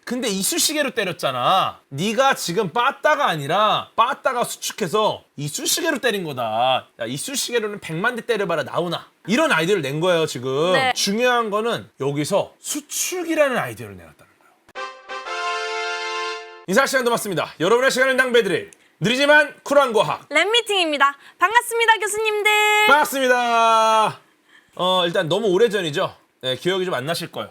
근데 이쑤시개로 때렸잖아. 네가 지금 빠따가 아니라 빠따가 수축해서 이쑤시개로 때린 거다. 야, 이쑤시개로는 100만 대 때려봐라 나오나. 이런 아이디어를 낸 거예요 지금. 네. 중요한 거는 여기서 수축이라는 아이디어를 내놨다는 거예요. 인사 시간도 맞습니다. 여러분의 시간을 낭비해드릴 느리지만 쿨한 과학 랩미팅입니다. 반갑습니다, 교수님들. 반갑습니다. 일단 너무 오래전이죠. 네, 기억이 좀 안 나실 거예요.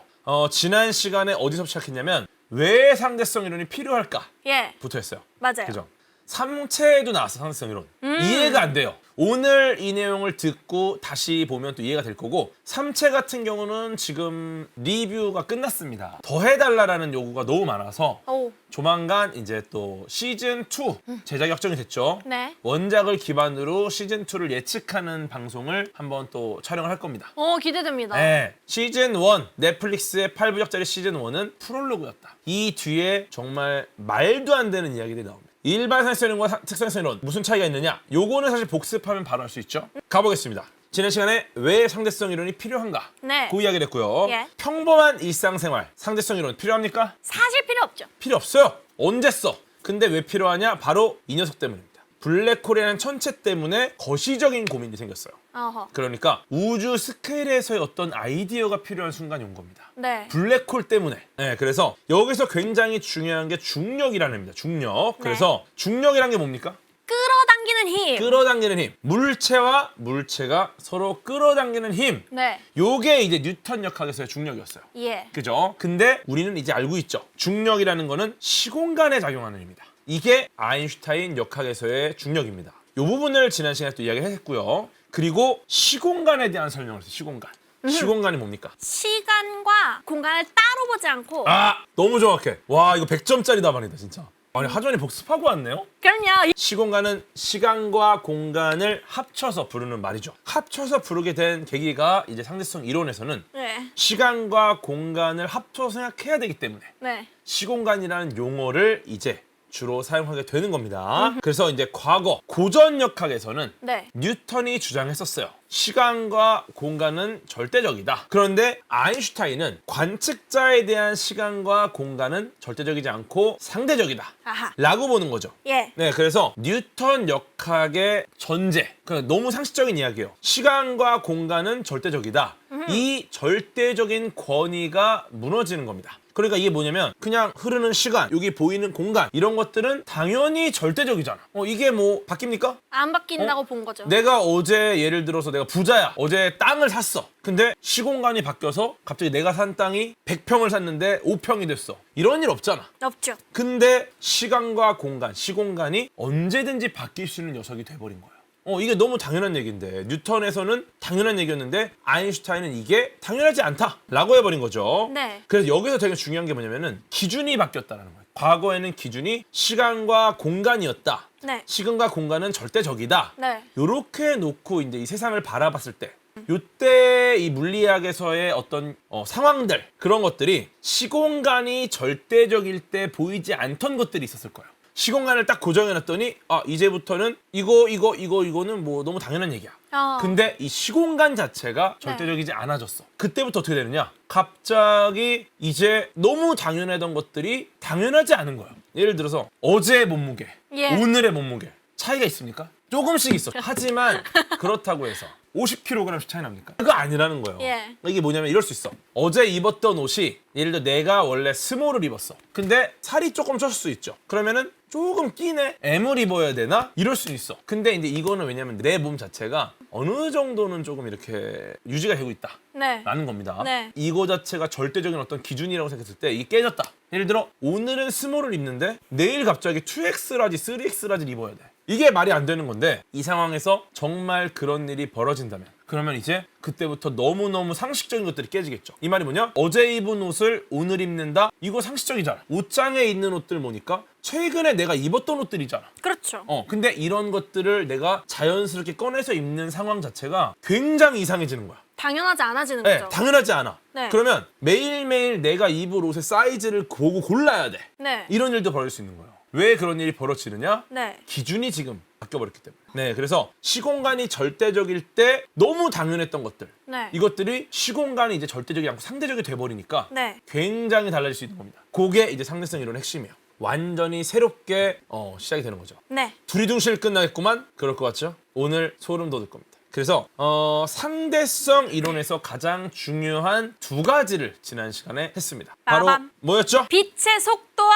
지난 시간에 어디서 시작했냐면 왜 상대성 이론이 필요할까? 예, 부터 했어요. 맞아요. 그죠? 삼체에도 나왔어, 상대성 이론. 이해가 안 돼요. 오늘 이 내용을 듣고 다시 보면 또 이해가 될 거고, 삼체 같은 경우는 지금 리뷰가 끝났습니다. 더 해달라는 요구가 너무 많아서 오, 조만간 이제 또 시즌2 제작이 확정이 됐죠. 네. 원작을 기반으로 시즌2를 예측하는 방송을 한번 또 촬영을 할 겁니다. 기대됩니다. 네, 시즌1 넷플릭스의 8부작짜리 시즌1은 프롤로그였다. 이 뒤에 정말 말도 안 되는 이야기들이 나옵니다. 일반 상대성 이론과 특성성 이론 무슨 차이가 있느냐? 요거는 사실 복습하면 바로 알 수 있죠. 가보겠습니다. 지난 시간에 왜 상대성 이론이 필요한가? 네. 그 이야기를 했고요. 예. 평범한 일상생활 상대성 이론 필요합니까? 사실 필요 없죠. 필요 없어요. 언제 써? 근데 왜 필요하냐? 바로 이 녀석 때문입니다. 블랙홀이라는 천체 때문에 거시적인 고민이 생겼어요. 어허. 그러니까 우주 스케일에서의 어떤 아이디어가 필요한 순간이 온 겁니다. 네. 블랙홀 때문에. 네, 그래서 여기서 굉장히 중요한 게 중력이라는 겁니다. 중력. 그래서 중력이란 게 뭡니까? 끌어당기는 힘. 끌어당기는 힘. 물체와 물체가 서로 끌어당기는 힘. 네. 요게 이제 뉴턴 역학에서의 중력이었어요. 예. 그죠? 근데 우리는 이제 알고 있죠. 중력이라는 거는 시공간에 작용하는 힘이다. 이게 아인슈타인 역학에서의 중력입니다. 이 부분을 지난 시간에 또 이야기를 했고요. 그리고 시공간에 대한 설명을 했어요. 시공간. 시공간이 뭡니까? 시간과 공간을 따로 보지 않고. 아! 너무 정확해. 와, 이거 100점짜리 답안이다, 진짜. 아니, 하전이 복습하고 왔네요? 그럼요. 시공간은 시간과 공간을 합쳐서 부르는 말이죠. 합쳐서 부르게 된 계기가 이제 상대성 이론에서는 네. 시간과 공간을 합쳐서 생각해야 되기 때문에 네. 시공간이라는 용어를 이제 주로 사용하게 되는 겁니다. 그래서 이제 과거 고전 역학에서는 네. 뉴턴이 주장했었어요. 시간과 공간은 절대적이다. 그런데 아인슈타인은 관측자에 대한 시간과 공간은 절대적이지 않고 상대적이다. 아하. 라고 보는 거죠. 예. 네, 그래서 뉴턴 역학의 전제. 그러니까 너무 상식적인 이야기예요. 시간과 공간은 절대적이다. 이 절대적인 권위가 무너지는 겁니다. 그러니까 이게 뭐냐면 그냥 흐르는 시간, 여기 보이는 공간 이런 것들은 당연히 절대적이잖아. 이게 뭐 바뀝니까? 안 바뀐다고 본 거죠. 내가 어제 예를 들어서 내가 부자야. 어제 땅을 샀어. 근데 시공간이 바뀌어서 갑자기 내가 산 땅이 100평을 샀는데 5평이 됐어. 이런 일 없잖아. 없죠. 근데 시간과 공간, 시공간이 언제든지 바뀔 수 있는 녀석이 돼버린 거야. 이게 너무 당연한 얘기인데 뉴턴에서는 당연한 얘기였는데 아인슈타인은 이게 당연하지 않다라고 해버린 거죠. 네. 그래서 여기서 되게 중요한 게 뭐냐면은 기준이 바뀌었다는 거예요. 과거에는 기준이 시간과 공간이었다. 네. 시간과 공간은 절대적이다. 네. 요렇게 놓고 이제 이 세상을 바라봤을 때 요때 이 물리학에서의 어떤 상황들 그런 것들이 시공간이 절대적일 때 보이지 않던 것들이 있었을 거예요. 시공간을 딱 고정해놨더니 이제부터는 이거는 뭐 너무 당연한 얘기야. 근데 이 시공간 자체가 절대적이지 않아졌어. 그때부터 어떻게 되느냐? 갑자기 이제 너무 당연하던 것들이 당연하지 않은 거야. 예를 들어서 어제의 몸무게, 예. 오늘의 몸무게 차이가 있습니까? 조금씩 있어. 하지만 그렇다고 해서 50kg씩 차이 납니까? 그거 아니라는 거예요. 예. 이게 뭐냐면 이럴 수 있어. 어제 입었던 옷이 예를 들어 내가 원래 스몰을 입었어. 근데 살이 조금 쪘을 수 있죠. 그러면은 조금 끼네. M을 입어야 되나? 이럴 수 있어. 근데 이제 이거는 왜냐면 내 몸 자체가 어느 정도는 조금 이렇게 유지가 되고 있다. 네. 라는 겁니다. 네. 이거 자체가 절대적인 어떤 기준이라고 생각했을 때 이게 깨졌다. 예를 들어 오늘은 스몰을 입는데 내일 갑자기 2X 라지, 3X 라지를 입어야 돼. 이게 말이 안 되는 건데 이 상황에서 정말 그런 일이 벌어진다면 그러면 이제 그때부터 너무너무 상식적인 것들이 깨지겠죠. 이 말이 뭐냐? 어제 입은 옷을 오늘 입는다? 이거 상식적이잖아. 옷장에 있는 옷들 보니까 최근에 내가 입었던 옷들이잖아. 그렇죠. 근데 이런 것들을 내가 자연스럽게 꺼내서 입는 상황 자체가 굉장히 이상해지는 거야. 당연하지 않아지는 네, 거죠. 당연하지 않아. 네. 그러면 매일매일 내가 입을 옷의 사이즈를 보고 골라야 돼. 네. 이런 일도 벌어질 수 있는 거예요. 왜 그런 일이 벌어지느냐? 네. 기준이 지금 바뀌어버렸기 때문에. 네, 그래서 시공간이 절대적일 때 너무 당연했던 것들. 네. 이것들이 시공간이 이제 절대적이 않고 상대적이 돼버리니까 네. 굉장히 달라질 수 있는 겁니다. 그게 이제 상대성 이론의 핵심이에요. 완전히 새롭게 시작이 되는 거죠. 네. 두리둥실 끝나겠구만? 그럴 것 같죠? 오늘 소름 돋을 겁니다. 그래서 상대성 이론에서 가장 중요한 두 가지를 지난 시간에 했습니다. 바로 빠밤. 뭐였죠? 빛의 속도와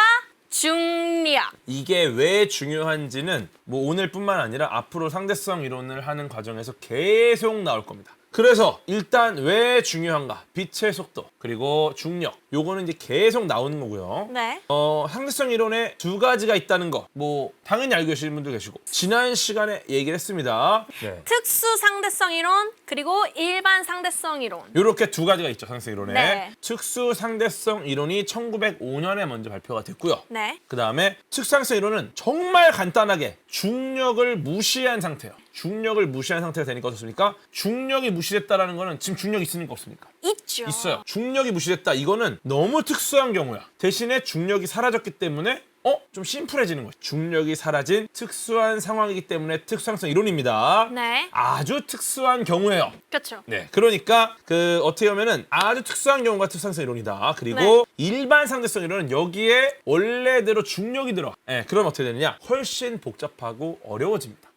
중력. 이게 왜 중요한지는 뭐 오늘뿐만 아니라 앞으로 상대성 이론을 하는 과정에서 계속 나올 겁니다. 그래서 일단 왜 중요한가? 빛의 속도 그리고 중력 요거는 이제 계속 나오는 거고요. 네. 상대성 이론에 두 가지가 있다는 거 뭐 당연히 알고 계시는 분들 계시고 지난 시간에 얘기를 했습니다. 네. 특수 상대성 이론 그리고 일반 상대성 이론. 이렇게 두 가지가 있죠. 상대성 이론에. 네. 특수 상대성 이론이 1905년에 먼저 발표가 됐고요. 네. 그 다음에 특수상대성 이론은 정말 간단하게 중력을 무시한 상태예요. 중력을 무시한 상태가 되니까 어떻습니까? 중력이 무시됐다라는 거는 지금 중력이 있으니까 없습니까? 있죠. 있어요. 중력이 무시됐다. 이거는 너무 특수한 경우야. 대신에 중력이 사라졌기 때문에 좀 심플해지는 거죠. 중력이 사라진 특수한 상황이기 때문에 특수상대성 이론입니다. 네. 아주 특수한 경우예요. 그렇죠. 네, 그러니까 어떻게 보면은 아주 특수한 경우가 특수상대성 이론이다. 그리고 네. 일반 상대성 이론은 여기에 원래대로 중력이 들어가. 네, 그럼 어떻게 되느냐? 훨씬 복잡하고 어려워집니다.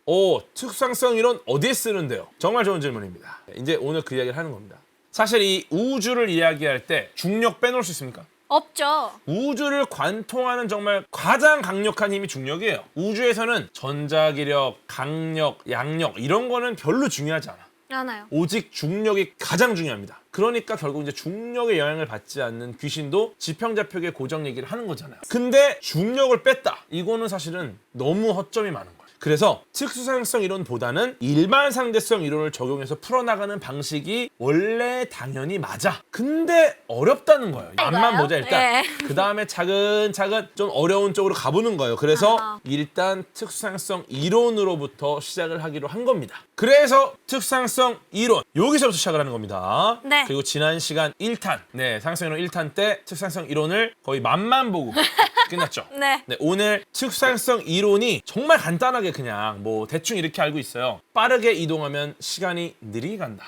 특수상대성 이론 어디에 쓰는데요? 정말 좋은 질문입니다. 이제 오늘 그 이야기를 하는 겁니다. 사실 이 우주를 이야기할 때 중력 빼놓을 수 있습니까? 없죠. 우주를 관통하는 정말 가장 강력한 힘이 중력이에요. 우주에서는 전자기력, 강력, 양력 이런 거는 별로 중요하지 않아. 않아요. 오직 중력이 가장 중요합니다. 그러니까 결국 이제 중력의 영향을 받지 않는 귀신도 지평자표계 고정 얘기를 하는 거잖아요. 근데 중력을 뺐다. 이거는 사실은 너무 허점이 많은 거예요. 그래서 특수상대성 이론보다는 일반 상대성 이론을 적용해서 풀어나가는 방식이 원래 당연히 맞아. 근데 어렵다는 거예요. 맛만 보자 일단. 네. 그 다음에 차근차근 좀 어려운 쪽으로 가보는 거예요. 그래서 아하. 일단 특수상대성 이론으로부터 시작을 하기로 한 겁니다. 그래서 특수상대성 이론 여기서부터 시작을 하는 겁니다. 네. 그리고 지난 시간 1탄 상대성 이론 1탄 때 특수상대성 이론을 거의 맛만 보고 끝났죠. 네. 네, 오늘 특수상대성 이론이 정말 간단하게 그냥 뭐 대충 이렇게 알고 있어요. 빠르게 이동하면 시간이 느리게 간다.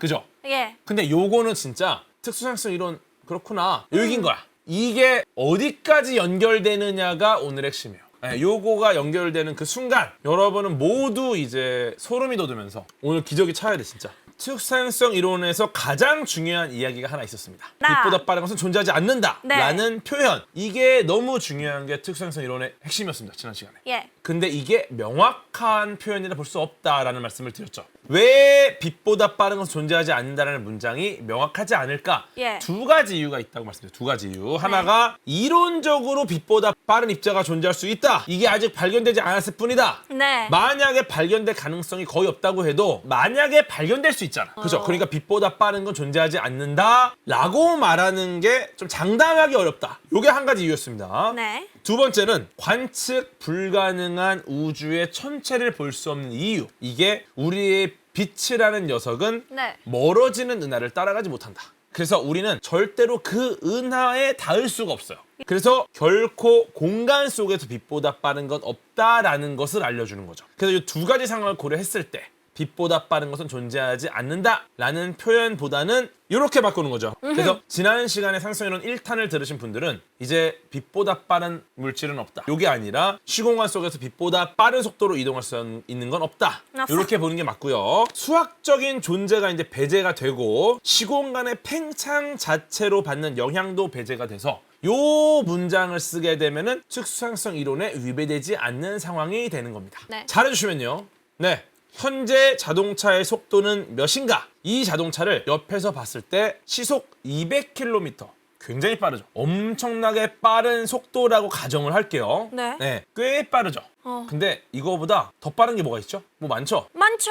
그죠? 예. 근데 요거는 진짜 특수상대성 이론 그렇구나. 여기인 거야. 이게 어디까지 연결되느냐가 오늘 핵심이에요. 네, 요거가 연결되는 그 순간 여러분은 모두 이제 소름이 돋으면서 오늘 기적이 차야 돼 진짜. 특수상대성 이론에서 가장 중요한 이야기가 하나 있었습니다. 빛보다 빠른 것은 존재하지 않는다 네. 라는 표현. 이게 너무 중요한 게 특수상대성 이론의 핵심이었습니다. 지난 시간에. 예. 근데 이게 명확한 표현이라 볼 수 없다라는 말씀을 드렸죠. 왜 빛보다 빠른 것은 존재하지 않는다라는 문장이 명확하지 않을까? 예. 두 가지 이유가 있다고 말씀드려요. 두 가지 이유. 하나가 이론적으로 빛보다 빠른 입자가 존재할 수 있다. 이게 아직 발견되지 않았을 뿐이다. 네. 만약에 발견될 가능성이 거의 없다고 해도 만약에 발견될 수 있잖아. 그렇죠? 그러니까 빛보다 빠른 건 존재하지 않는다라고 말하는 게 좀 장담하기 어렵다. 이게 한 가지 이유였습니다. 네. 두 번째는 관측 불가능한 우주의 천체를 볼 수 없는 이유. 이게 우리의 빛이라는 녀석은 네. 멀어지는 은하를 따라가지 못한다. 그래서 우리는 절대로 그 은하에 닿을 수가 없어요. 그래서 결코 공간 속에서 빛보다 빠른 건 없다라는 것을 알려주는 거죠. 그래서 이 두 가지 상황을 고려했을 때 빛보다 빠른 것은 존재하지 않는다라는 표현보다는 이렇게 바꾸는 거죠. 그래서 지난 시간에 상대성 이론 1탄을 들으신 분들은 이제 빛보다 빠른 물질은 없다. 이게 아니라 시공간 속에서 빛보다 빠른 속도로 이동할 수 있는 건 없다. 이렇게 보는 게 맞고요. 수학적인 존재가 이제 배제가 되고 시공간의 팽창 자체로 받는 영향도 배제가 돼서 요 문장을 쓰게 되면은 특수상대성 이론에 위배되지 않는 상황이 되는 겁니다. 네. 잘해주시면요. 네. 현재 자동차의 속도는 몇인가? 이 자동차를 옆에서 봤을 때 시속 200km. 굉장히 빠르죠. 엄청나게 빠른 속도라고 가정을 할게요. 네. 꽤 빠르죠. 근데 이거보다 더 빠른 게 뭐가 있죠? 뭐 많죠? 많죠.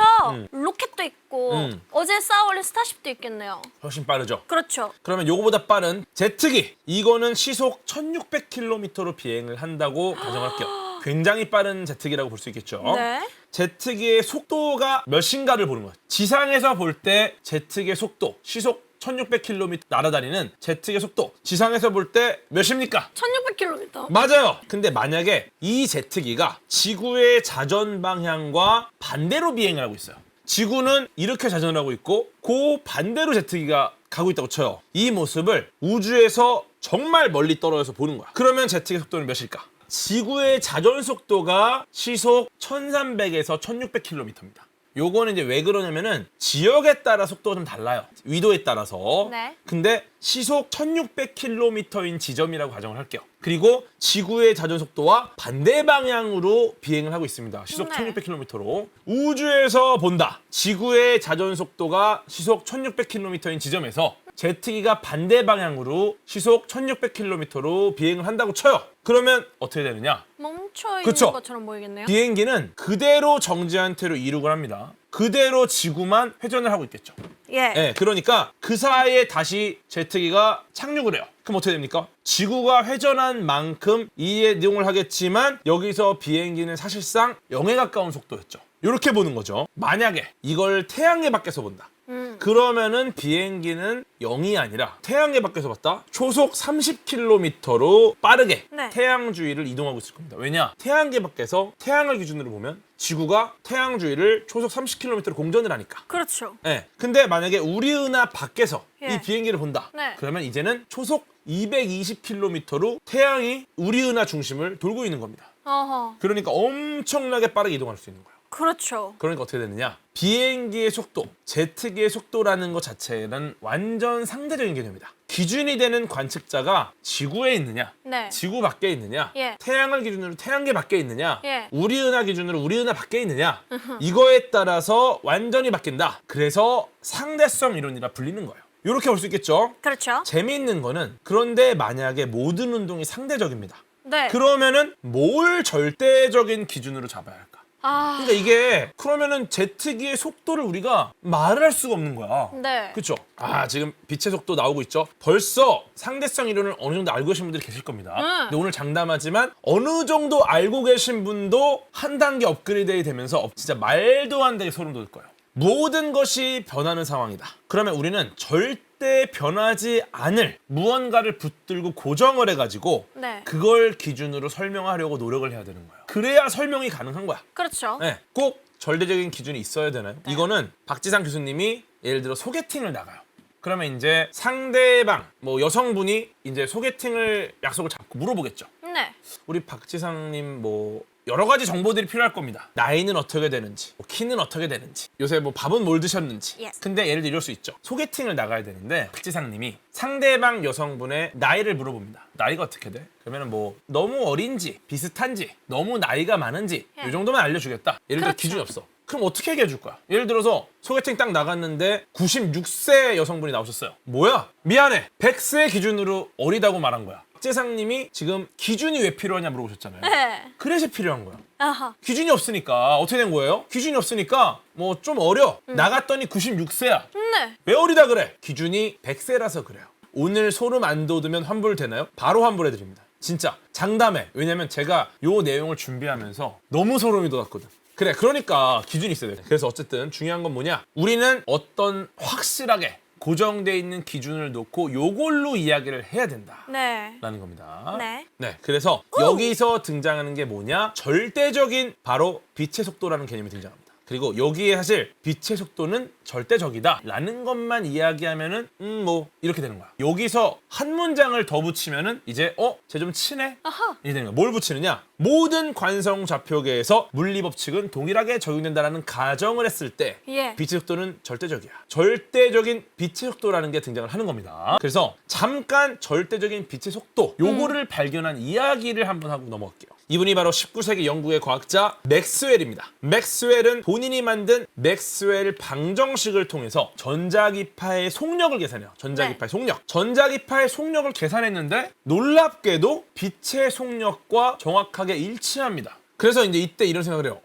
로켓도 있고 어제 쌓아올린 스타쉽도 있겠네요. 훨씬 빠르죠. 그렇죠. 그러면 요거보다 빠른 제트기. 이거는 시속 1600km로 비행을 한다고 가정할게요. 굉장히 빠른 제트기라고 볼 수 있겠죠. 네. 제트기의 속도가 몇인가를 보는 거예요. 지상에서 볼 때 제트기의 속도, 시속 1600km 날아다니는 제트기의 속도, 지상에서 볼 때 몇입니까? 1600km. 맞아요. 근데 만약에 이 제트기가 지구의 자전 방향과 반대로 비행을 하고 있어요. 지구는 이렇게 자전을 하고 있고 그 반대로 제트기가 가고 있다고 쳐요. 이 모습을 우주에서 정말 멀리 떨어져서 보는 거야. 그러면 제트의 속도는 몇일까? 지구의 자전 속도가 시속 1300에서 1600km입니다. 요거는 이제 왜 그러냐면은 지역에 따라 속도가 좀 달라요. 위도에 따라서. 네. 근데 시속 1600km인 지점이라고 가정을 할게요. 그리고 지구의 자전 속도와 반대 방향으로 비행을 하고 있습니다. 시속 네. 1600km로. 우주에서 본다. 지구의 자전 속도가 시속 1600km인 지점에서 제트기가 반대 방향으로 시속 1600km로 비행을 한다고 쳐요. 그러면 어떻게 되느냐? 멈춰 있는 그쵸? 것처럼 보이겠네요. 비행기는 그대로 정지한 태로 이륙을 합니다. 그대로 지구만 회전을 하고 있겠죠. 예. 네, 그러니까 그 사이에 다시 제트기가 착륙을 해요. 그럼 어떻게 됩니까? 지구가 회전한 만큼 이동을 하겠지만 여기서 비행기는 사실상 0에 가까운 속도였죠. 이렇게 보는 거죠. 만약에 이걸 태양계 밖에서 본다. 그러면은 비행기는 0이 아니라 태양계 밖에서 봤다? 초속 30km로 빠르게 네. 태양 주위를 이동하고 있을 겁니다. 왜냐? 태양계 밖에서 태양을 기준으로 보면 지구가 태양 주위를 초속 30km로 공전을 하니까. 그렇죠. 네. 근데 만약에 우리 은하 밖에서 예. 이 비행기를 본다. 네. 그러면 이제는 초속 220km로 태양이 우리 은하 중심을 돌고 있는 겁니다. 어허. 그러니까 엄청나게 빠르게 이동할 수 있는 거예요. 그렇죠. 그러니까 어떻게 되느냐? 비행기의 속도, 제트기의 속도라는 것 자체는 완전 상대적인 개념이다. 기준이 되는 관측자가 지구에 있느냐, 네. 지구 밖에 있느냐, 예. 태양을 기준으로 태양계 밖에 있느냐, 예. 우리 은하 기준으로 우리 은하 밖에 있느냐, 이거에 따라서 완전히 바뀐다. 그래서 상대성 이론이라 불리는 거예요. 이렇게 볼 수 있겠죠? 그렇죠. 재미있는 거는 그런데 만약에 모든 운동이 상대적입니다. 네. 그러면은 뭘 절대적인 기준으로 잡아야 할까? 아. 그러니까 이게 그러면은 제트기의 속도를 우리가 말을 할 수가 없는 거야. 네. 그렇죠? 아, 지금 빛의 속도 나오고 있죠. 벌써 상대성 이론을 어느 정도 알고 계신 분들이 계실 겁니다. 근데 오늘 장담하지만 어느 정도 알고 계신 분도 한 단계 업그레이드 되면서 진짜 말도 안 되게 소름 돋을 거예요. 모든 것이 변하는 상황이다. 그러면 우리는 절대 변하지 않을 무언가를 붙들고 고정을 해가지고 네. 그걸 기준으로 설명하려고 노력을 해야 되는 거예요. 그래야 설명이 가능한 거야. 그렇죠. 네, 꼭 절대적인 기준이 있어야 되나요? 이거는 박지상 교수님이 예를 들어 소개팅을 나가요. 그러면 이제 상대방, 뭐 여성분이 이제 소개팅을 약속을 잡고 물어보겠죠. 네. 우리 박지상님 뭐 여러 가지 정보들이 필요할 겁니다. 나이는 어떻게 되는지, 뭐 키는 어떻게 되는지, 요새 뭐 밥은 뭘 드셨는지. Yes. 근데 예를 들어 이럴 수 있죠. 소개팅을 나가야 되는데 박지상님이 상대방 여성분의 나이를 물어봅니다. 나이가 어떻게 돼? 그러면 뭐 너무 어린지, 비슷한지, 너무 나이가 많은지 이 정도만 알려주겠다. 예를 들어 그렇죠. 기준이 없어. 그럼 어떻게 얘기해 줄 거야? 예를 들어서 소개팅 딱 나갔는데 96세 여성분이 나오셨어요. 뭐야? 미안해. 100세 기준으로 어리다고 말한 거야. 박재상님이 지금 기준이 왜 필요하냐 물어보셨잖아요. 네. 그래서 필요한 거야. 아하. 기준이 없으니까 어떻게 된 거예요? 기준이 없으니까 뭐 좀 어려. 나갔더니 96세야. 네. 왜 어리다 그래? 기준이 100세라서 그래요. 오늘 소름 안 돋으면 환불되나요? 바로 환불해드립니다. 진짜 장담해. 왜냐면 제가 요 내용을 준비하면서 너무 소름이 돋았거든. 그래, 그러니까 기준이 있어야 돼. 그래서 어쨌든 중요한 건 뭐냐? 우리는 어떤 확실하게 고정돼 있는 기준을 놓고 요걸로 이야기를 해야 된다. 네. 라는 겁니다. 네. 네, 그래서 여기서 등장하는 게 뭐냐? 절대적인 바로 빛의 속도라는 개념이 등장합니다. 그리고 여기에 사실 빛의 속도는 절대적이다 라는 것만 이야기하면은 뭐 이렇게 되는 거야. 여기서 한 문장을 더 붙이면은 이제 쟤 좀 친해? 아하. 이게 되는 거야. 뭘 붙이느냐? 모든 관성 좌표계에서 물리 법칙은 동일하게 적용된다라는 가정을 했을 때 예. 빛의 속도는 절대적이야. 절대적인 빛의 속도라는 게 등장을 하는 겁니다. 그래서 잠깐 절대적인 빛의 속도 요거를 발견한 이야기를 한번 하고 넘어갈게요. 이분이 바로 19세기 영국의 과학자 맥스웰입니다. 맥스웰은 본인이 만든 맥스웰 방정식을 통해서 전자기파의 속력을 계산해요. 전자기파의 속력. 전자기파의 속력을 계산했는데 놀랍게도 빛의 속력과 정확하게 일치합니다. 그래서 이제 이때 이런 생각을 해요.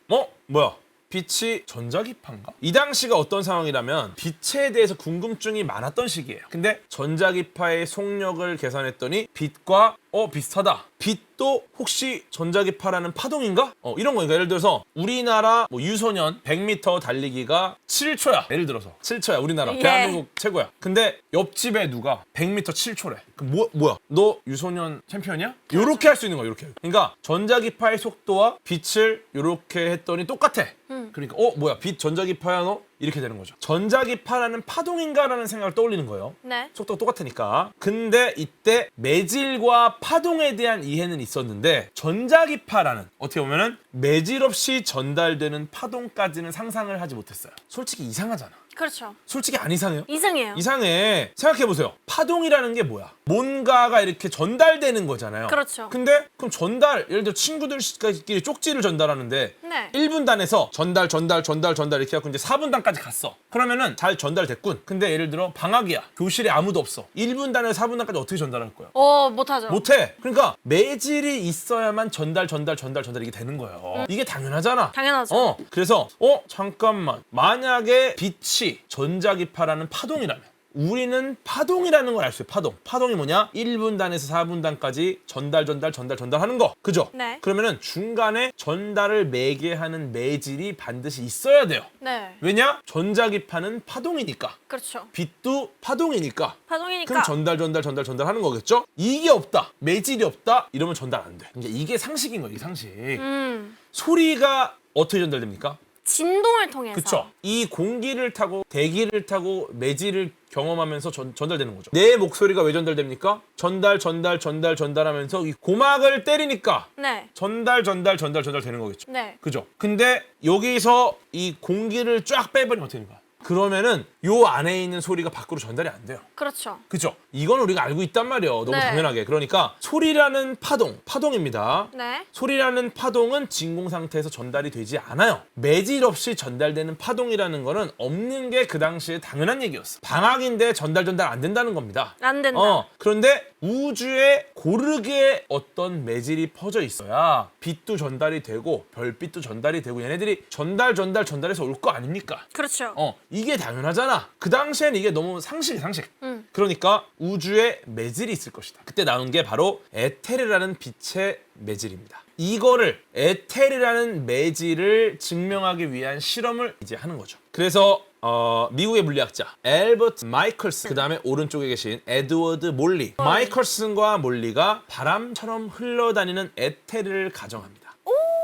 뭐야? 빛이 전자기파인가? 이 당시가 어떤 상황이라면 빛에 대해서 궁금증이 많았던 시기예요. 근데 전자기파의 속력을 계산했더니 빛과 비슷하다. 빛도 혹시 전자기파라는 파동인가? 이런 거니까 예를 들어서 우리나라 뭐 유소년 100m 달리기가 7초야. 예를 들어서 7초야. 우리나라 예. 대한민국 최고야. 근데 옆집에 누가 100m 7초래. 그럼 뭐야? 너 유소년 챔피언이야? 요렇게 할 수 있는 거야. 요렇게. 그러니까 전자기파의 속도와 빛을 요렇게 했더니 똑같아. 그러니까 뭐야 빛 전자기파야 너? 이렇게 되는 거죠. 전자기파라는 파동인가라는 생각을 떠올리는 거예요. 네. 속도가 똑같으니까. 근데 이때 매질과 파동에 대한 이해는 있었는데 전자기파라는 어떻게 보면은 매질 없이 전달되는 파동까지는 상상을 하지 못했어요. 솔직히 이상하잖아. 그렇죠. 솔직히 안 이상해요? 이상해요. 이상해. 생각해보세요. 파동이라는 게 뭐야? 뭔가가 이렇게 전달되는 거잖아요. 그렇죠. 근데 그럼 전달, 예를 들어 친구들끼리 쪽지를 전달하는데 네. 1분단에서 전달 이렇게 해갖고 이제 4분단까지 갔어. 그러면은 잘 전달됐군. 근데 예를 들어 방학이야. 교실에 아무도 없어. 1분단에서 4분단까지 어떻게 전달할 거야? 못하죠. 못해. 그러니까 매질이 있어야만 전달 이게 되는 거예요. 이게 당연하잖아. 당연하죠. 그래서 잠깐만. 만약에 빛이 전자기파라는 파동이라면 우리는 파동이라는 걸 알 수 있어요. 파동이 뭐냐? 1분단에서 4분단까지 전달하는 거. 그죠? 네. 그러면은 중간에 전달을 매개하는 매질이 반드시 있어야 돼요. 네. 왜냐? 전자기파는 파동이니까. 그렇죠. 빛도 파동이니까. 파동이니까. 그럼 전달하는 거겠죠? 이게 없다. 매질이 없다. 이러면 전달 안 돼. 이게 상식인 거예요. 이 상식. 소리가 어떻게 전달됩니까? 진동을 통해서. 그쵸? 이 공기를 타고 대기를 타고 매질을 경험하면서 전달되는 거죠. 내 목소리가 왜 전달됩니까? 전달하면서 이 고막을 때리니까 네. 전달되는 거겠죠. 네. 그죠? 근데 여기서 이 공기를 쫙 빼버리면 어떻게 되는 거야? 그러면은 요 안에 있는 소리가 밖으로 전달이 안 돼요. 그렇죠. 그죠? 이건 우리가 알고 있단 말이에요. 너무 네. 당연하게. 그러니까 소리라는 파동입니다. 네. 소리라는 파동은 진공 상태에서 전달이 되지 않아요. 매질 없이 전달되는 파동이라는 거는 없는 게 그 당시에 당연한 얘기였어. 방학인데 전달 안 된다는 겁니다. 안 된다. 그런데 우주에 고르게 어떤 매질이 퍼져 있어야 빛도 전달이 되고 별빛도 전달이 되고 얘네들이 전달해서 올 거 아닙니까? 그렇죠. 이게 당연하잖아. 그 당시엔 이게 너무 상식. 그러니까 우주에 매질이 있을 것이다. 그때 나온 게 바로 에테르라는 빛의 매질입니다. 이거를 에테르라는 매질을 증명하기 위한 실험을 이제 하는 거죠. 그래서 미국의 물리학자 엘버트 마이클슨, 그 다음에 오른쪽에 계신 에드워드 몰리, 마이클슨과 몰리가 바람처럼 흘러다니는 에테르를 가정합니다.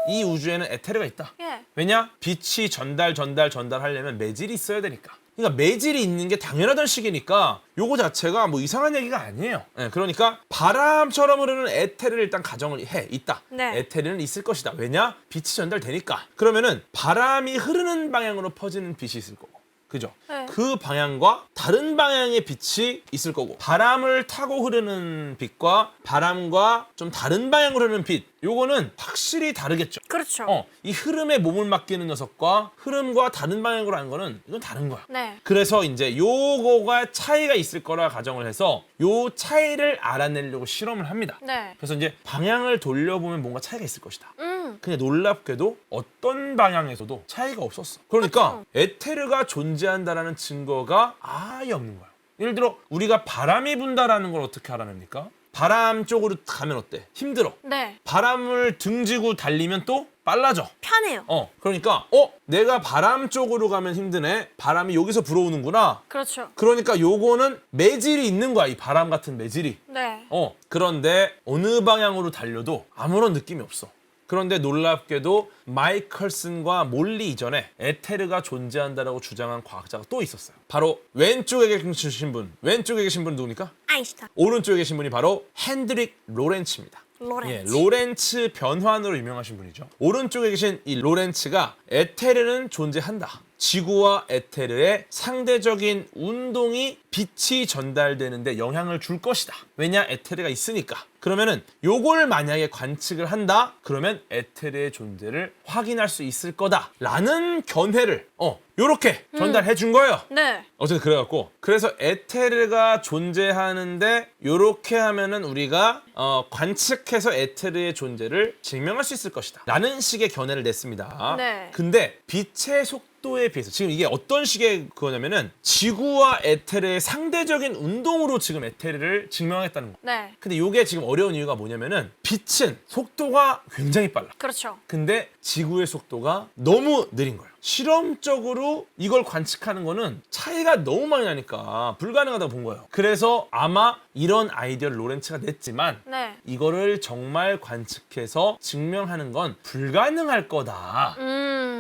이 우주에는 에테르가 있다. 예. 왜냐? 빛이 전달하려면 매질이 있어야 되니까. 그러니까 매질이 있는 게 당연하던 시기니까 요거 자체가 뭐 이상한 얘기가 아니에요. 그러니까 바람처럼 흐르는 에테르를 일단 가정을 있다. 네. 에테르는 있을 것이다. 왜냐? 빛이 전달되니까. 그러면은 바람이 흐르는 방향으로 퍼지는 빛이 있을 거고. 그죠? 네. 그 방향과 다른 방향의 빛이 있을 거고, 바람을 타고 흐르는 빛과 바람과 좀 다른 방향으로 흐르는 빛, 요거는 확실히 다르겠죠. 그렇죠. 이 흐름에 몸을 맡기는 녀석과 흐름과 다른 방향으로 하는 거는 이건 다른 거야. 네. 그래서 이제 요거가 차이가 있을 거라 가정을 해서 요 차이를 알아내려고 실험을 합니다. 네. 그래서 이제 방향을 돌려보면 뭔가 차이가 있을 것이다. 근데 놀랍게도 어떤 방향에서도 차이가 없었어. 그러니까 에테르가 존재한다라는 증거가 아예 없는 거야. 예를 들어 우리가 바람이 분다라는 걸 어떻게 알아냅니까? 바람 쪽으로 가면 어때? 힘들어. 네. 바람을 등지고 달리면 또 빨라져. 편해요. 그러니까 내가 바람 쪽으로 가면 힘드네. 바람이 여기서 불어오는구나. 그렇죠. 그러니까 요거는 매질이 있는 거야. 이 바람 같은 매질이. 네. 그런데 어느 방향으로 달려도 아무런 느낌이 없어. 그런데 놀랍게도 마이클슨과 몰리 이전에 에테르가 존재한다라고 주장한 과학자가 또 있었어요. 바로 왼쪽에 계신 분 누굽니까? 아인슈타인. 오른쪽에 계신 분이 바로 핸드릭 로렌츠입니다. 로렌츠. 로렌츠 변환으로 유명하신 분이죠. 오른쪽에 계신 이 로렌츠가 에테르는 존재한다. 지구와 에테르의 상대적인 운동이 빛이 전달되는데 영향을 줄 것이다. 왜냐? 에테르가 있으니까. 그러면은 요걸 만약에 관측을 한다? 그러면 에테르의 존재를 확인할 수 있을 거다. 라는 견해를 요렇게 전달해 준 거예요. 네. 어쨌든 그래갖고 그래서 에테르가 존재하는데 요렇게 하면은 우리가 관측해서 에테르의 존재를 증명할 수 있을 것이다. 라는 식의 견해를 냈습니다. 네. 근데 빛의 속도에 비해서 지금 이게 어떤 식의 그거냐면은 지구와 에테르의 상대적인 운동으로 지금 에테르를 증명하겠다는 거. 네. 근데 이게 지금 어려운 이유가 뭐냐면은 빛은 속도가 굉장히 빨라. 그렇죠. 근데 지구의 속도가 너무 느린 거예요. 실험적으로 이걸 관측하는 거는 차이가 너무 많이 나니까 불가능하다고 본 거예요. 그래서 아마 이런 아이디어를 로렌츠가 냈지만 네. 이거를 정말 관측해서 증명하는 건 불가능할 거다.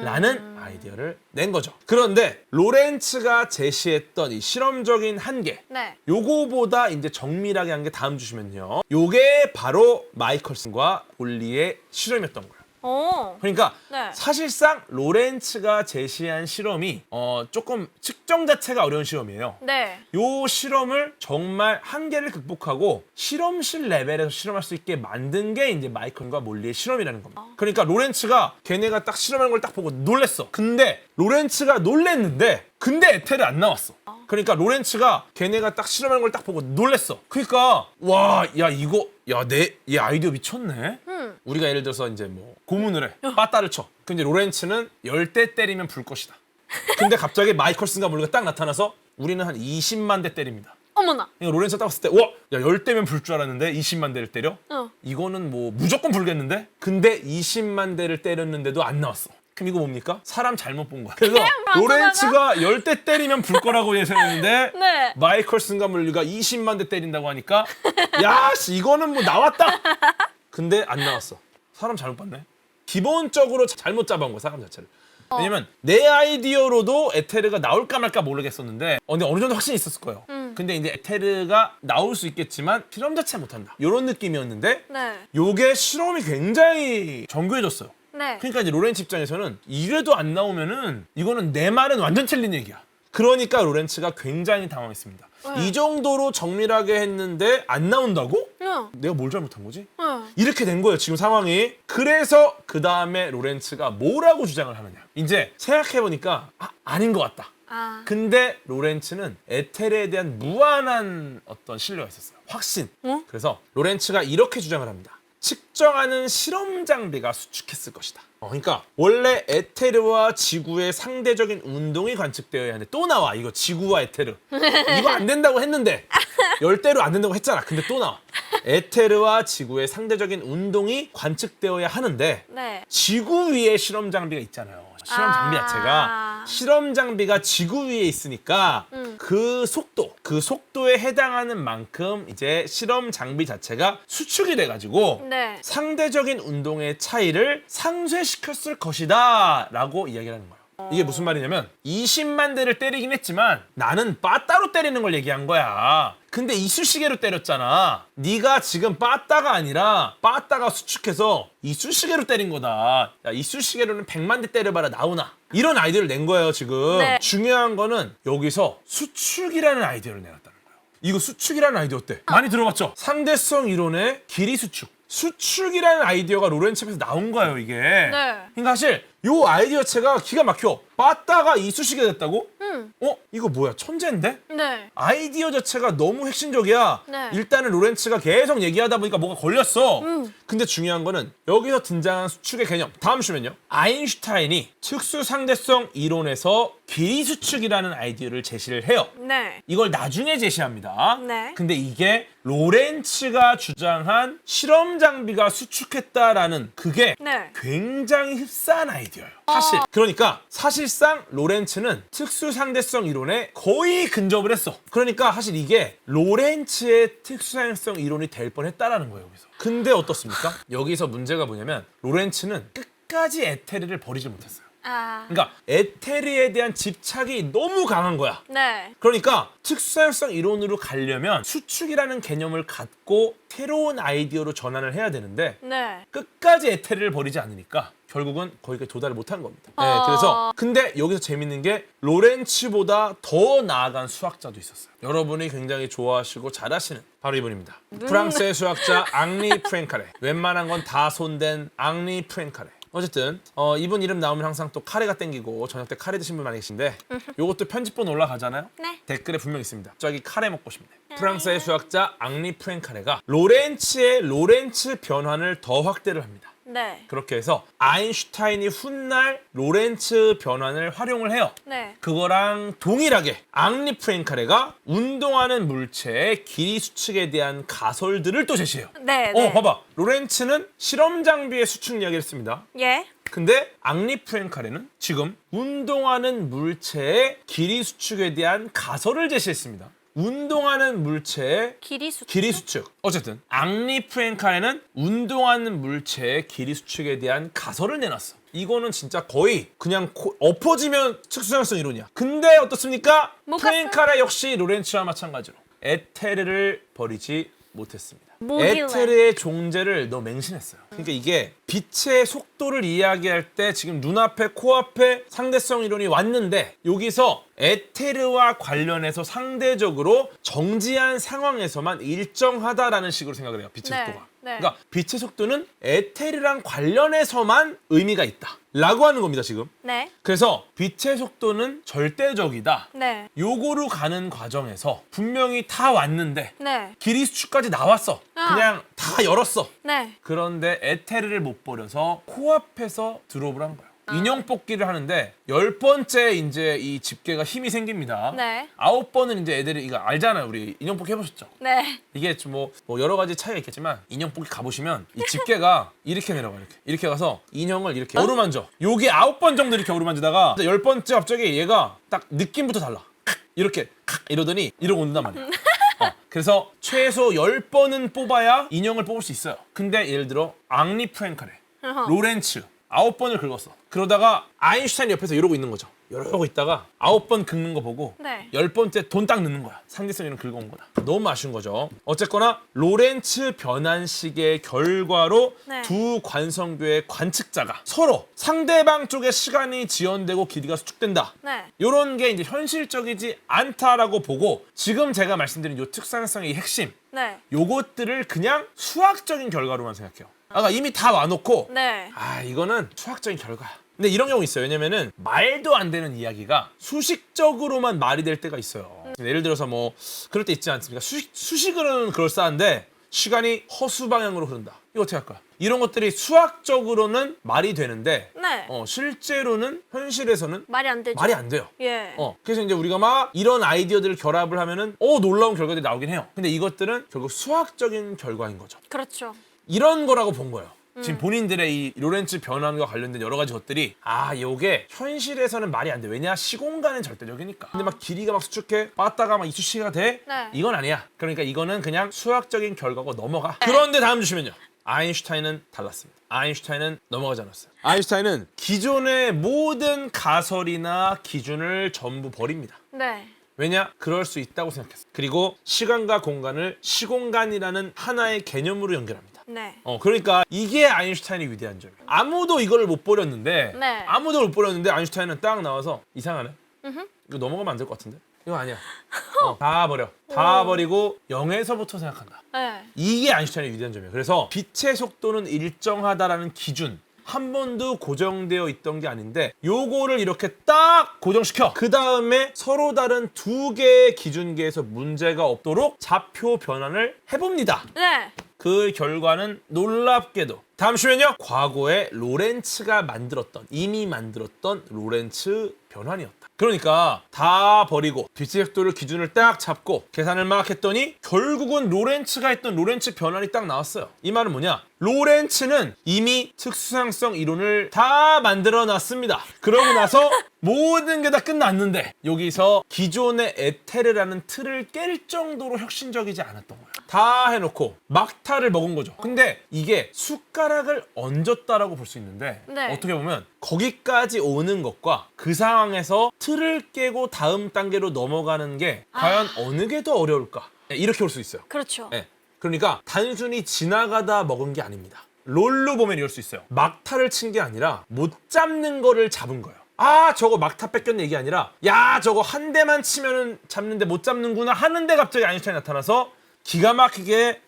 라는 아이디어를 낸 거죠. 그런데 로렌츠가 제시했던 이 실험적인 한계, 네. 요거보다 이제 정밀하게 한 게 다음 주시면요. 요게 바로 마이컬슨과 몰리의 실험이었던 거예요. 그러니까 네. 사실상 로렌츠가 제시한 실험이 조금 측정 자체가 어려운 실험이에요. 네. 요 실험을 정말 한계를 극복하고 실험실 레벨에서 실험할 수 있게 만든 게 이제 마이클과 몰리의 실험이라는 겁니다. 그러니까 로렌츠가 걔네가 딱 실험하는 걸 딱 보고 놀랬어. 근데 로렌츠가 놀랬는데 근데 에테르 안 나왔어. 그러니까 로렌츠가 걔네가 딱 실험하는 걸 딱 보고 놀랬어. 그러니까 와, 야 이거 얘 아이디어 미쳤네. 우리가 예를 들어서 이제 뭐 고문을 해. 빠따를 쳐. 근데 로렌츠는 10대 때리면 불 것이다. 근데 갑자기 마이컬슨과 몰리가 딱 나타나서 우리는 한 20만 대 때립니다. 어머나. 그러니까 로렌츠가 딱 봤을 때 와, 야 10대면 불 줄 알았는데 20만 대를 때려? 이거는 뭐 무조건 불겠는데? 근데 20만 대를 때렸는데도 안 나왔어. 그럼 이거 뭡니까? 사람 잘못 본 거야. 그래서 로렌츠가 10대 때리면 불 거라고 예상했는데 네. 마이컬슨과 몰리가 20만 대 때린다고 하니까 야, 씨, 이거는 뭐 나왔다. 근데 안 나왔어. 사람 잘못 봤네. 기본적으로 잘못 잡아온 거야, 사람 자체를. 왜냐면 내 아이디어로도 에테르가 나올까 말까 모르겠었는데 근데 어느 정도 확신이 있었을 거예요. 근데 이제 에테르가 나올 수 있겠지만 실험 자체 못한다. 이런 느낌이었는데 네. 요게 실험이 굉장히 정교해졌어요. 네. 그러니까 이제 로렌츠 입장에서는 이래도 안 나오면은 이거는 내 말은 완전 틀린 얘기야. 그러니까 로렌츠가 굉장히 당황했습니다. 이 정도로 정밀하게 했는데 안 나온다고? 응. 내가 뭘 잘못한 거지? 응. 이렇게 된 거예요, 지금 상황이. 그래서 그 다음에 로렌츠가 뭐라고 주장을 하느냐. 이제 생각해보니까 아닌 것 같다. 근데 로렌츠는 에테르에 대한 무한한 어떤 신뢰가 있었어요. 확신. 그래서 로렌츠가 이렇게 주장을 합니다. 측정하는 실험 장비가 수축했을 것이다. 그러니까 원래 에테르와 지구의 상대적인 운동이 관측되어야 하는데 또 나와. 이거 지구와 에테르. 이거 안 된다고 했는데 10대로 안 된다고 했잖아. 근데 또 나와. 에테르와 지구의 상대적인 운동이 관측되어야 하는데 네. 지구 위에 실험 장비가 있잖아요. 실험 장비 자체가 실험 장비가 지구 위에 있으니까 그 속도에 해당하는 만큼 이제 실험 장비 자체가 수축이 돼가지고 네. 상대적인 운동의 차이를 상쇄시켰을 것이다 라고 이야기를 하는 거예요. 이게 무슨 말이냐면 20만 대를 때리긴 했지만 나는 빠따로 때리는 걸 얘기한 거야. 근데 이쑤시개로 때렸잖아. 네가 지금 빠따가 아니라 빠따가 수축해서 이쑤시개로 때린 거다. 야, 이쑤시개로는 100만 대 때려봐라 나오나. 이런 아이디어를 낸 거예요 지금. 네. 중요한 거는 여기서 수축이라는 아이디어를 내놨다는 거예요. 이거 수축이라는 아이디어 어때? 많이 들어봤죠? 상대성 이론의 길이 수축. 수축이라는 아이디어가 로렌츠에서 나온 거예요 이게. 그러니까 사실 요 아이디어 자체가 기가 막혀. 빠따가 이쑤시개 됐다고? 이거 뭐야 천재인데? 네. 아이디어 자체가 너무 핵심적이야. 네. 일단은 로렌츠가 계속 얘기하다 보니까 뭐가 걸렸어. 근데 중요한 거는 여기서 등장한 수축의 개념. 다음 주면요. 아인슈타인이 특수상대성 이론에서 길이 수축이라는 아이디어를 제시를 해요. 네. 이걸 나중에 제시합니다. 네. 근데 이게 로렌츠가 주장한 실험 장비가 수축했다라는 그게 네. 굉장히 흡사한 아이디어예요. 사실. 그러니까 사실상 로렌츠는 특수상대성 이론에 거의 근접을 했어. 그러니까 사실 이게 로렌츠의 특수상대성 이론이 될 뻔했다라는 거예요, 여기서. 근데 어떻습니까? 여기서 문제가 뭐냐면 로렌츠는 끝까지 에테르를 버리지 못했어요. 그러니까 에테르에 대한 집착이 너무 강한 거야. 네. 그러니까 특수사용성 이론으로 가려면 수축이라는 개념을 갖고 새로운 아이디어로 전환을 해야 되는데 네. 끝까지 에테르를 버리지 않으니까 결국은 거기까지 도달을 못한 겁니다. 네, 그래서 근데 여기서 재밌는 게 로렌츠보다 더 나아간 수학자도 있었어요. 여러분이 굉장히 좋아하시고 잘하시는 바로 이분입니다. 프랑스의 수학자 앙리 프랭카레. 웬만한 건 다 손댄 앙리 프랭카레. 어쨌든 이분 이름 나오면 항상 또 카레가 땡기고 저녁 때 카레 드신 분 많이 계신데 요것도 편집본 올라가잖아요. 네. 댓글에 분명 있습니다. 저기 카레 먹고 싶네. 프랑스의 수학자 앙리 프랭카레가 로렌츠의 로렌츠 변환을 더 확대를 합니다. 네. 그렇게 해서 아인슈타인이 훗날 로렌츠 변환을 활용을 해요. 네. 그거랑 동일하게 앙리 프랭카레가 운동하는 물체의 길이 수축에 대한 가설들을 또 제시해요. 네. 네. 봐봐. 로렌츠는 실험 장비의 수축 이야기를 했습니다. 예. 근데 앙리 프랭카레는 지금 운동하는 물체의 길이 수축에 대한 가설을 제시했습니다. 운동하는 물체의 길이 수축. 길이 수축. 어쨌든 앙리 프랭카레는 운동하는 물체의 길이 수축에 대한 가설을 내놨어. 이거는 진짜 거의 그냥 엎어지면 특수상성 이론이야. 근데 어떻습니까? 못 갔어요. 포인카레 역시 로렌츠와 마찬가지로 에테르를 버리지 못했습니다. 뭐길래? 에테르의 존재를 너무 맹신했어요. 그러니까 이게 빛의 속도를 이야기할 때 지금 눈앞에 코앞에 상대성 이론이 왔는데 여기서 에테르와 관련해서 상대적으로 정지한 상황에서만 일정하다라는 식으로 생각을 해요. 빛의 네, 속도가. 네. 그러니까 빛의 속도는 에테르랑 관련해서만 의미가 있다. 라고 하는 겁니다, 지금. 네. 그래서 빛의 속도는 절대적이다. 네. 요거로 가는 과정에서 분명히 다 왔는데 네. 길이 수축까지 나왔어. 아. 그냥 다 열었어. 네. 그런데 에테르를 못 버려서 코앞에서 드롭을 한 거예요. 인형 뽑기를 하는데 10번째 이제 이 집게가 힘이 생깁니다. 네. 9번은 이제 애들이 이거 알잖아요. 우리 인형 뽑기 해보셨죠? 네. 이게 좀 뭐 여러 가지 차이가 있겠지만 인형 뽑기 가보시면 이 집게가 이렇게 내려가 이렇게 가서 인형을 이렇게 어루만져. 요게 9번 정도 이렇게 어루만지다가 10번째 갑자기 얘가 딱 느낌부터 달라. 이렇게 이러더니 이러고 온단 말이야. 그래서 최소 10번은 뽑아야 인형을 뽑을 수 있어요. 근데 예를 들어 앙리 프랭카레, 로렌츠 9번을 긁었어. 그러다가 아인슈타인 옆에서 이러고 있는 거죠. 이러고 있다가 9번 긁는 거 보고 네. 10번째 돈 딱 넣는 거야. 상대성이랑 긁어온 거다. 너무 아쉬운 거죠. 어쨌거나 로렌츠 변환식의 결과로 네. 두 관성교의 관측자가 서로 상대방 쪽에 시간이 지연되고 길이가 수축된다. 네. 이런 게 이제 현실적이지 않다라고 보고 지금 제가 말씀드린 요 특산성의 핵심 네. 요것들을 그냥 수학적인 결과로만 생각해요. 아까 이미 다 와놓고 네. 아 이거는 수학적인 결과야. 근데 이런 경우 있어요. 왜냐면은 말도 안 되는 이야기가 수식적으로만 말이 될 때가 있어요. 예를 들어서 뭐 그럴 때 있지 않습니까? 수식으로는 그럴싸한데 시간이 허수 방향으로 흐른다. 이거 어떻게 할까요? 이런 것들이 수학적으로는 말이 되는데 네. 실제로는 현실에서는 말이 안 되죠. 말이 안 돼요. 예. 그래서 이제 우리가 막 이런 아이디어들을 결합을 하면은 놀라운 결과들이 나오긴 해요. 근데 이것들은 결국 수학적인 결과인 거죠. 그렇죠. 이런 거라고 본 거예요. 지금 본인들의 이 로렌츠 변환과 관련된 여러 가지 것들이 요게 현실에서는 말이 안 돼. 왜냐? 시공간은 절대적이니까. 근데 막 길이가 막 수축해 빠따가 막 이쑤시개가 돼? 네. 이건 아니야. 그러니까 이거는 그냥 수학적인 결과고 넘어가. 그런데 다음 주시면요. 아인슈타인은 달랐습니다. 아인슈타인은 넘어가지 않았어요. 아인슈타인은 기존의 모든 가설이나 기준을 전부 버립니다. 네. 왜냐? 그럴 수 있다고 생각했어요. 그리고 시간과 공간을 시공간이라는 하나의 개념으로 연결합니다. 네. 그러니까 이게 아인슈타인의 위대한 점이에요. 아무도 이거를 못 버렸는데 네. 아무도 못 버렸는데 아인슈타인은 딱 나와서 이상하네. 이거 넘어가면 안 될 것 같은데? 이거 아니야. 다 버려. 다 버리고 0에서부터 생각한다. 네. 이게 아인슈타인의 위대한 점이에요. 그래서 빛의 속도는 일정하다라는 기준 한 번도 고정되어 있던 게 아닌데 요거를 이렇게 딱 고정시켜. 그 다음에 서로 다른 두 개의 기준계에서 문제가 없도록 좌표 변환을 해봅니다. 네. 그 결과는 놀랍게도 다음 주면요. 과거에 로렌츠가 이미 만들었던 로렌츠 변환이었다. 그러니까 다 버리고 빛의 속도를 기준을 딱 잡고 계산을 막 했더니 결국은 로렌츠가 했던 로렌츠 변환이 딱 나왔어요. 이 말은 뭐냐? 로렌츠는 이미 특수상성 이론을 다 만들어 놨습니다. 그러고 나서 모든 게 다 끝났는데 여기서 기존의 에테르라는 틀을 깰 정도로 혁신적이지 않았던 거예요. 다 해놓고 막타를 먹은 거죠. 근데 이게 숟가락을 얹었다라고 볼 수 있는데 네. 어떻게 보면 거기까지 오는 것과 그 상황에서 틀을 깨고 다음 단계로 넘어가는 게 과연 어느 게 더 어려울까? 이렇게 볼 수 있어요. 그렇죠. 네. 그러니까 단순히 지나가다 먹은 게 아닙니다. 롤로 보면 이럴 수 있어요. 막타를 친 게 아니라 못 잡는 거를 잡은 거예요. 저거 막타 뺏겼네 이게 아니라 저거 한 대만 치면은 잡는데 못 잡는구나 하는데 갑자기 아인슈타인이 나타나서 기가 막히게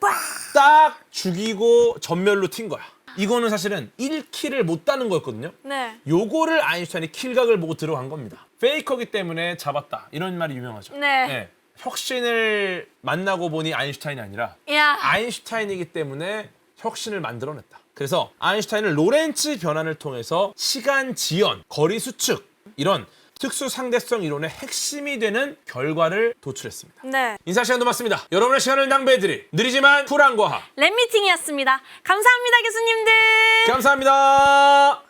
딱 죽이고 전멸로 튄 거야. 이거는 사실은 1킬을 못 따는 거였거든요. 네. 요거를 아인슈타인이 킬각을 보고 들어간 겁니다. 페이커기 때문에 잡았다. 이런 말이 유명하죠. 네. 혁신을 만나고 보니 아인슈타인이 아니라 야. 아인슈타인이기 때문에 혁신을 만들어냈다. 그래서 아인슈타인은 로렌츠 변환을 통해서 시간 지연, 거리 수축 이런 특수 상대성 이론의 핵심이 되는 결과를 도출했습니다. 네. 인사 시간도 맞습니다. 여러분의 시간을 낭비해드릴 느리지만 쿨한 과학. 랩미팅이었습니다. 감사합니다, 교수님들. 감사합니다.